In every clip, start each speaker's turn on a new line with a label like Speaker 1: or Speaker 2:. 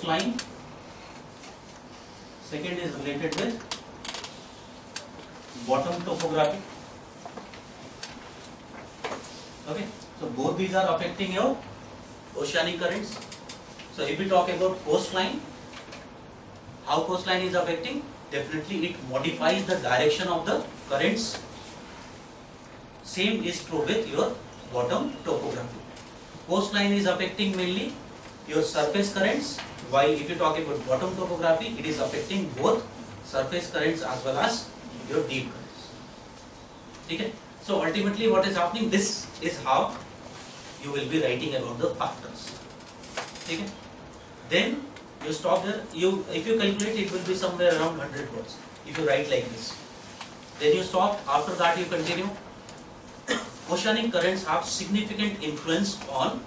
Speaker 1: coastline, second is related with bottom topography. Okay, so both these are affecting your oceanic currents. So if we talk about coastline, how coastline is affecting? Definitely it modifies the direction of the currents. Same is true with your bottom topography. Coastline is affecting mainly your surface currents, while if you talk about bottom topography, it is affecting both surface currents as well as your deep currents. Okay? So ultimately what is happening, this is how you will be writing about the factors. Okay? Then you stop there, if you calculate, it will be somewhere around 100 words if you write like this. Then you stop, after that you continue. Oceanic currents have significant influence on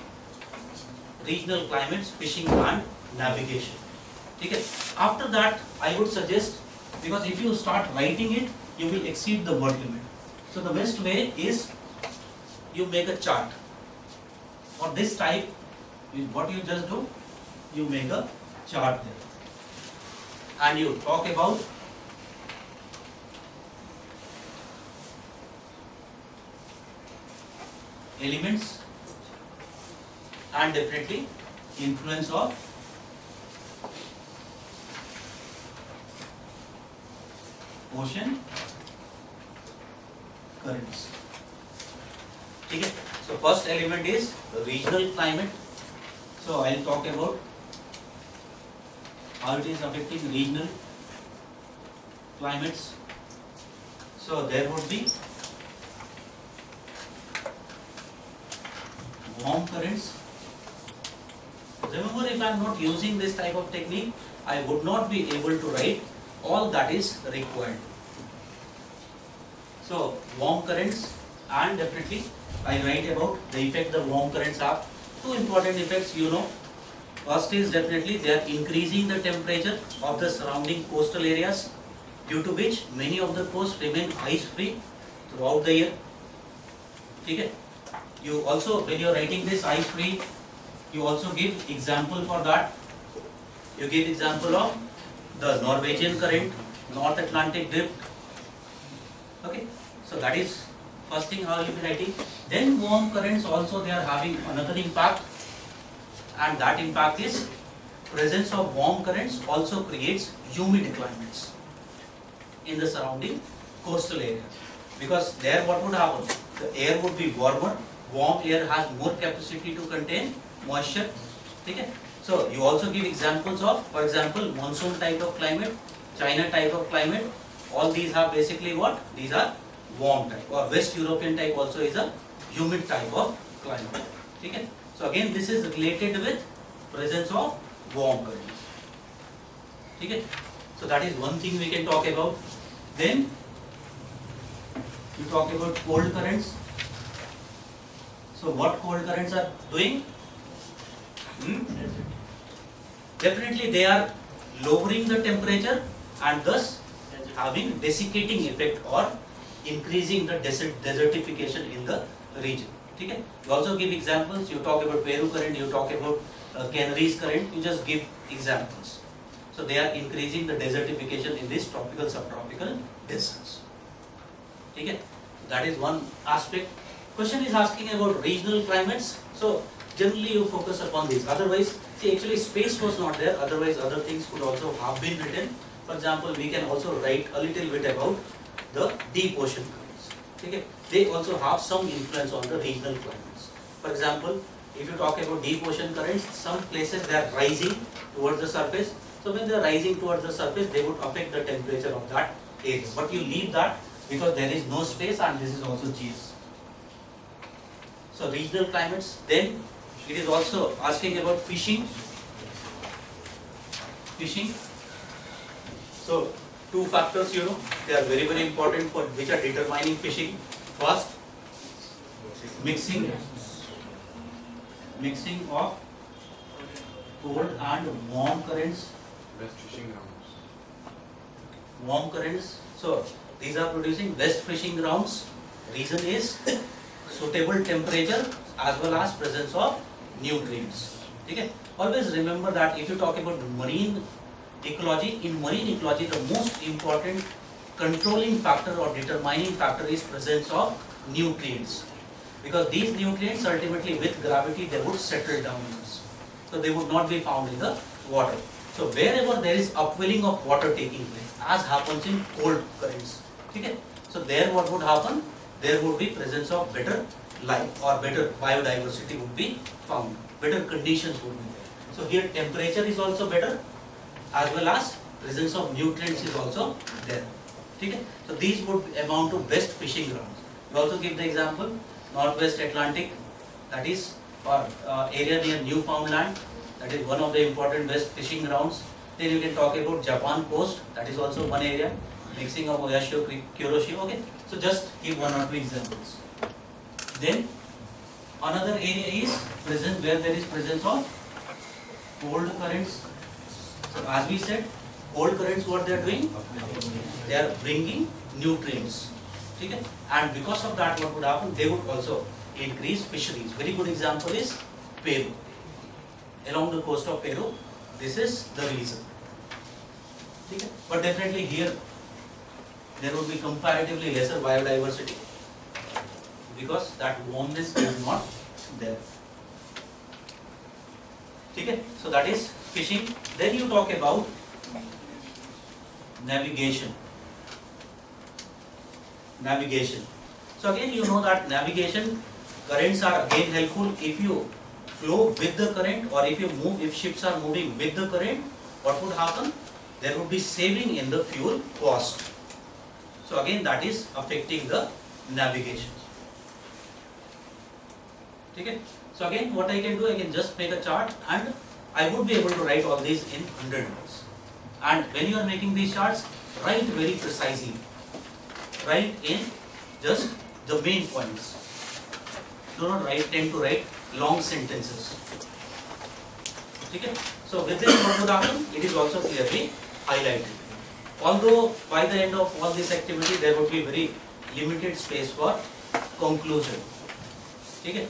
Speaker 1: regional climates, fishing and navigation. Okay? After that I would suggest, because if you start writing it, you will exceed the word limit. So the best way is you make a chart. For this type, what you just do, you make a chart there. And you talk about elements and definitely influence of ocean currents. Okay. So first element is regional climate. So I will talk about how it is affecting regional climates. So there would be warm currents. Remember, if I am not using this type of technique, I would not be able to write all that is required. So warm currents, and definitely I write about the effect the warm currents have. Two important effects, you know. First is definitely they are increasing the temperature of the surrounding coastal areas, due to which many of the coasts remain ice free throughout the year. Okay. You also, when you are writing this ice free, you also give example for that. You give example of the Norwegian current, North Atlantic drift. Okay, so that is first thing how you will be writing. Then warm currents also, they are having another impact, and that impact is presence of warm currents also creates humid climates in the surrounding coastal area. Because there what would happen? The air would be warmer. Warm air has more capacity to contain moisture. Okay? So you also give examples of, for example, monsoon type of climate, China type of climate. All these have basically what? These are warm type, or West European type also is a humid type of climate. Okay? So again, this is related with presence of warm currents. Okay? So that is one thing we can talk about. Then you talk about cold currents. So what cold currents are doing? Definitely they are lowering the temperature and thus having desiccating effect or increasing the desertification in the region. Okay? You also give examples. You talk about Peru current, you talk about Canaries current, you just give examples. So they are increasing the desertification in these tropical subtropical deserts. Okay? That is one aspect. Question is asking about regional climates. So generally you focus upon these. Otherwise, see, actually space was not there. Otherwise other things could also have been written. For example, we can also write a little bit about the deep ocean currents. Okay? They also have some influence on the regional climates. For example, if you talk about deep ocean currents, some places they are rising towards the surface. So when they are rising towards the surface, they would affect the temperature of that area. But you leave that because there is no space, and this is also GS. So regional climates. Then it is also asking about fishing. Fishing. So two factors, you know, they are very, very important for which are determining fishing. First, mixing of cold and warm currents.
Speaker 2: Best fishing grounds.
Speaker 1: Warm currents. So these are producing best fishing grounds. Reason is suitable temperature as well as presence of nutrients. Okay? Always remember that if you talk about marine ecology, in marine ecology the most important controlling factor or determining factor is presence of nutrients, because these nutrients ultimately with gravity they would settle down in us, so they would not be found in the water. So wherever there is upwelling of water taking place, as happens in cold currents, okay, so there what would happen, there would be presence of better life or better biodiversity would be found, better conditions would be there. So here temperature is also better, as well as presence of nutrients is also there. Okay? So these would amount to best fishing grounds. We also give the example Northwest Atlantic, that is area near Newfoundland, that is one of the important best fishing grounds. Then you can talk about Japan coast, that is also one area, mixing of Oyashio, Kuroshio. Okay, so just give one or two examples. Then another area is present where there is presence of cold currents. So as we said, cold currents what they are doing? They are bringing nutrients. Okay? And because of that what would happen? They would also increase fisheries. Very good example is Peru. Along the coast of Peru, this is the reason. Okay? But definitely here there would be comparatively lesser biodiversity, because that warmness is not there. Okay? So that is fishing. Then you talk about navigation. Navigation. So again you know that navigation currents are again helpful if you flow with the current, or if you move, if ships are moving with the current, what would happen? There would be saving in the fuel cost. So again that is affecting the navigation. Okay? So again what I can do, I can just make a chart and I would be able to write all these in 100 words. And when you are making these charts, write very precisely. Write in just the main points. Do not tend to write long sentences. Okay? So with this what would happen? It is also clearly highlighted. Although by the end of all this activity there would be very limited space for conclusion. Okay?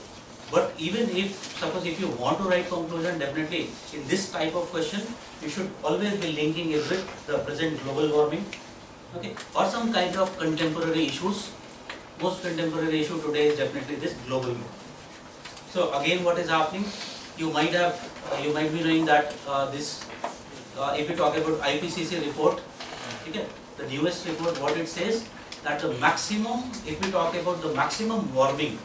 Speaker 1: But even if, suppose if you want to write conclusion, definitely in this type of question, you should always be linking it with the present global warming, okay, or some kind of contemporary issues. Most contemporary issue today is definitely this global warming. So again, what is happening? You might be knowing that if you talk about IPCC report, okay, the newest report, what it says that the maximum, if we talk about the maximum warming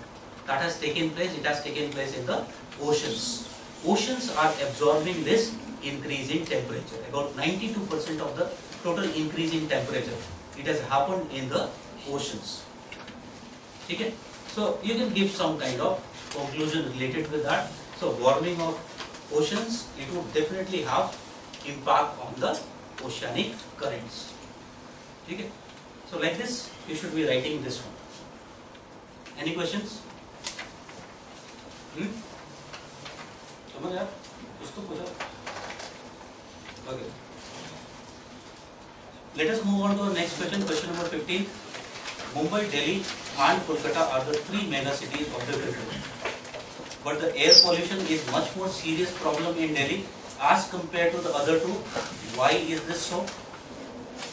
Speaker 1: that has taken place, it has taken place in the oceans. Oceans are absorbing this increasing temperature. About 92% of the total increase in temperature, it has happened in the oceans. Okay? So you can give some kind of conclusion related with that. So warming of oceans, it would definitely have impact on the oceanic currents. Okay? So like this, you should be writing this one. Any questions? समझ आया? उसको पूछो. Okay. Let us move on to the next question. Question number 15. Mumbai, Delhi, and Kolkata are the three mega cities of the country. But the air pollution is much more serious problem in Delhi as compared to the other two. Why is this so?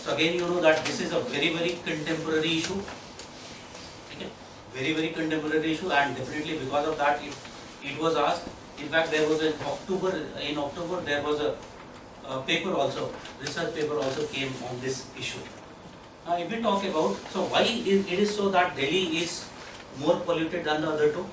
Speaker 1: So again, you know that this is a very, very contemporary issue. Okay? Very, very contemporary issue, and definitely because of that, it was asked. In fact, there was in October there was a paper also, research paper also came on this issue. Now, if we talk about, so why it is so that Delhi is more polluted than the other two?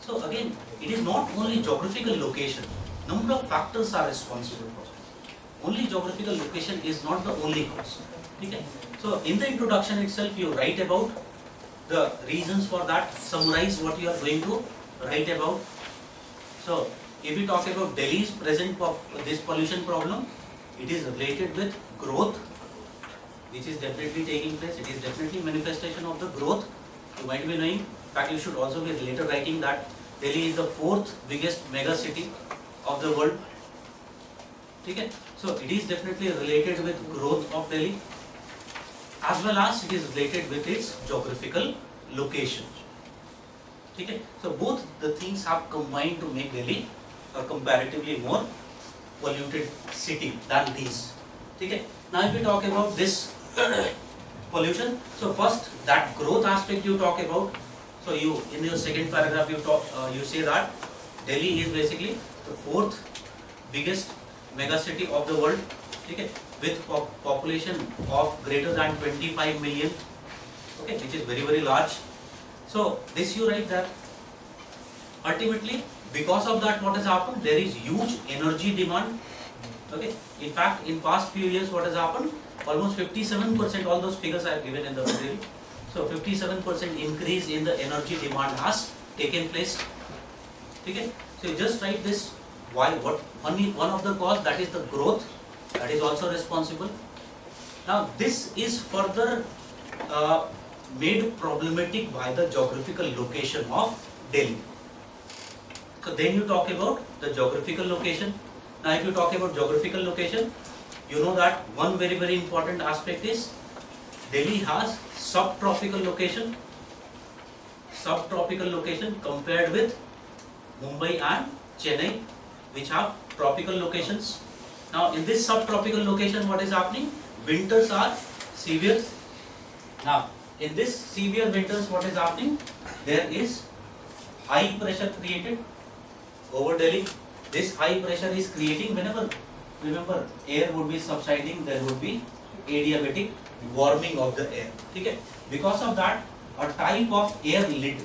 Speaker 1: So again, it is not only geographical location. Number of factors are responsible for it. Only geographical location is not the only cause. Okay? So in the introduction itself, you write about the reasons for that, summarize what you are going to write about. So if we talk about Delhi's present this pollution problem, it is related with growth, which is definitely taking place. It is definitely manifestation of the growth. You might be knowing. In fact, you should also be later writing that Delhi is the 4th biggest mega city of the world. Okay? So it is definitely related with growth of Delhi, as well as it is related with its geographical location. ठीक है. So both the things have combined to make Delhi a comparatively more polluted city than these. ठीक है. Now if we talk about this pollution, so first that growth aspect you talk about. So you in your second paragraph you say that Delhi is basically the fourth biggest mega city of the world. ठीक है. With population of greater than 25 million. Okay, which is very very large. So this you write that ultimately because of that what has happened, there is huge energy demand. Okay, in fact in past few years what has happened, almost 57%, all those figures are given in the material. So 57% increase in the energy demand has taken place. Okay, so you just write this. Why? What? One of the cause, that is the growth, that is also responsible. Now this is further made problematic by the geographical location of Delhi. So then you talk about the geographical location. Now if you talk about geographical location, you know that one very very important aspect is Delhi has subtropical location. Subtropical location compared with Mumbai and Chennai, which have tropical locations. Now in this subtropical location what is happening? Winters are severe. Now in this severe winters what is happening? There is high pressure created over Delhi. This high pressure is creating whenever, remember, air would be subsiding, there would be adiabatic warming of the air. Okay? Because of that, a type of air lid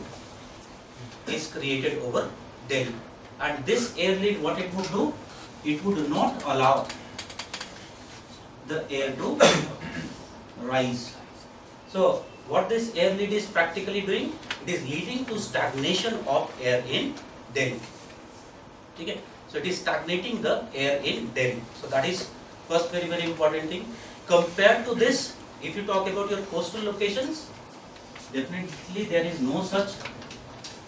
Speaker 1: is created over Delhi. And this air lid, what it would do? It would not allow the air to rise. So what this air lid is practically doing? It is leading to stagnation of air in Delhi. Okay? So it is stagnating the air in Delhi. So that is first very very important thing. Compared to this, if you talk about your coastal locations, definitely there is no such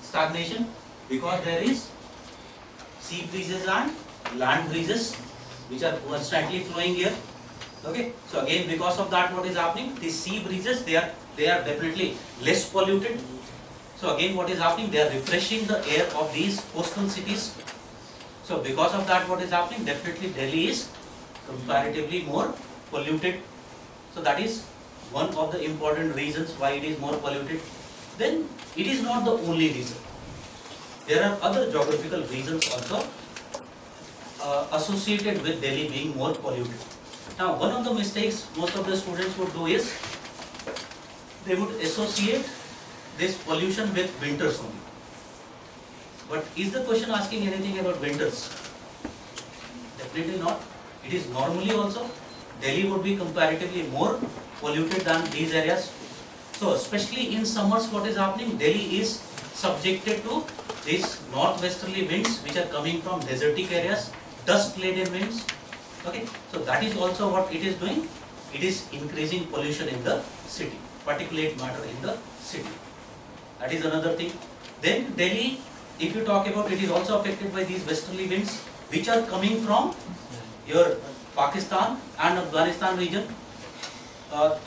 Speaker 1: stagnation because there is sea breezes and land breezes which are constantly flowing here. Okay, so again because of that what is happening? These sea breezes they are definitely less polluted. So again what is happening? They are refreshing the air of these coastal cities. So because of that what is happening? Definitely Delhi is comparatively more polluted. So that is one of the important reasons why it is more polluted. Then it is not the only reason. There are other geographical reasons also associated with Delhi being more polluted. Now one of the mistakes most of the students would do is they would associate this pollution with winters only. But is the question asking anything about winters? Definitely not. It is normally also Delhi would be comparatively more polluted than these areas. So especially in summers what is happening? Delhi is subjected to these northwesterly winds which are coming from desertic areas, dust laden winds. Okay, so that is also what it is doing. It is increasing pollution in the city, particulate matter in the city. That is another thing. Then Delhi, if you talk about, it is also affected by these westerly winds which are coming from your Pakistan and Afghanistan region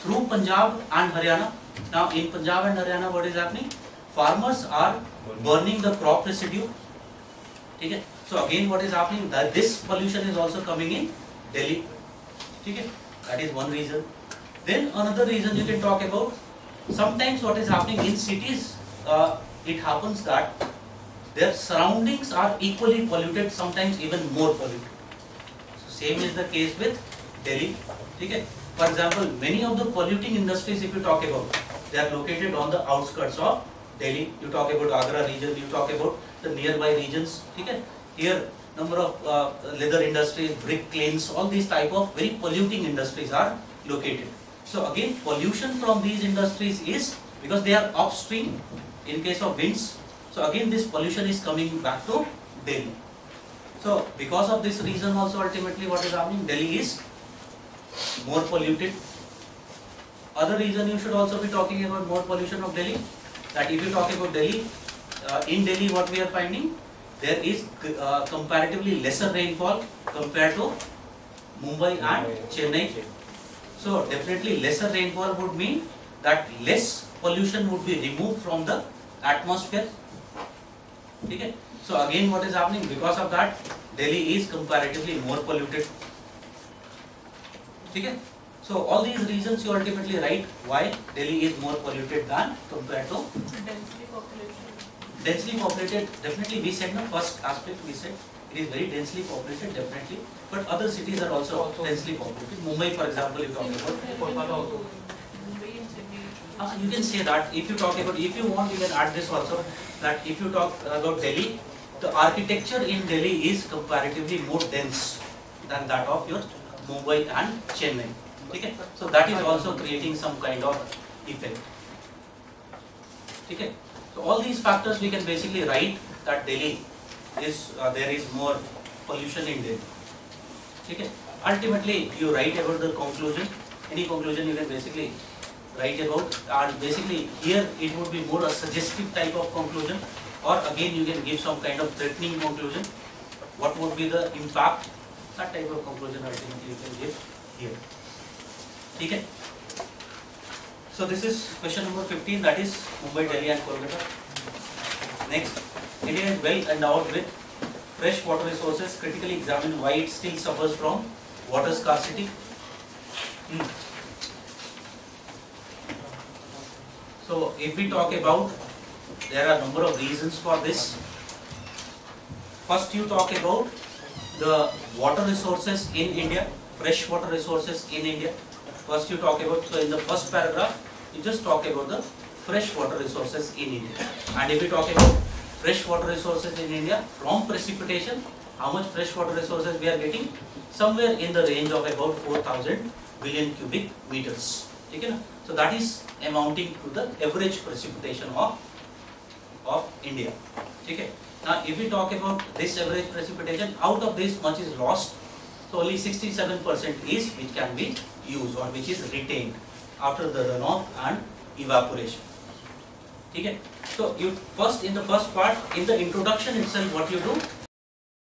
Speaker 1: through Punjab and Haryana. Now in Punjab and Haryana what is happening? Farmers are burning the crop residue. Okay? So again what is happening? That this pollution is also coming in Delhi. Okay? That is one reason. Then another reason you can talk about, sometimes what is happening in cities, it happens that their surroundings are equally polluted, sometimes even more polluted. So same is the case with Delhi. Okay? For example, many of the polluting industries if you talk about, they are located on the outskirts of Delhi. You talk about Agra region, you talk about the nearby regions. Okay? Here number of leather industries, brick kilns, all these type of very polluting industries are located. So again pollution from these industries is because they are upstream in case of winds. So again this pollution is coming back to Delhi. So because of this reason also ultimately what is happening? Delhi is more polluted. Other reason you should also be talking about more pollution of Delhi. That if you talk about Delhi, in Delhi what we are finding? There is comparatively lesser rainfall compared to Mumbai and Chennai. So definitely lesser rainfall would mean that less pollution would be removed from the atmosphere. ठीक है. So again what is happening, because of that Delhi is comparatively more polluted. ठीक है. So all these reasons you ultimately write why Delhi is more polluted than compared to densely populated. Definitely we said, no, first aspect we said it is very densely populated, definitely, but other cities are also densely populated. Mumbai, for example, you talk about. You can say that. If you talk about, if you want, you can add this also, that if you talk about Delhi, the architecture in Delhi is comparatively more dense than that of your Mumbai and Chennai. Okay? So that is also creating some kind of effect. Okay? So all these factors we can basically write that Delhi is there is more pollution in Delhi. Okay? Ultimately, you write about the conclusion. Any conclusion you can basically write about, and basically here it would be more a suggestive type of conclusion, or again you can give some kind of threatening conclusion. What would be the impact? That type of conclusion ultimately you can give here. Okay? So this is question number 15, that is Mumbai, Delhi and Kolkata. Next, India is well endowed with fresh water resources. Critically examine why it still suffers from water scarcity. So if we talk about, there are a number of reasons for this. First you talk about the water resources in India, fresh water resources in India. First you talk about, so in the first paragraph, you just talk about the fresh water resources in India. And if we talk about fresh water resources in India from precipitation, how much fresh water resources we are getting? Somewhere in the range of about 4,000 billion cubic meters. Okay? So that is amounting to the average precipitation of India. Okay? Now if we talk about this average precipitation, out of this much is lost. So only 67% is which can be used or which is retained after the runoff and evaporation. Okay? So you first, in the first part, in the introduction itself, what you do,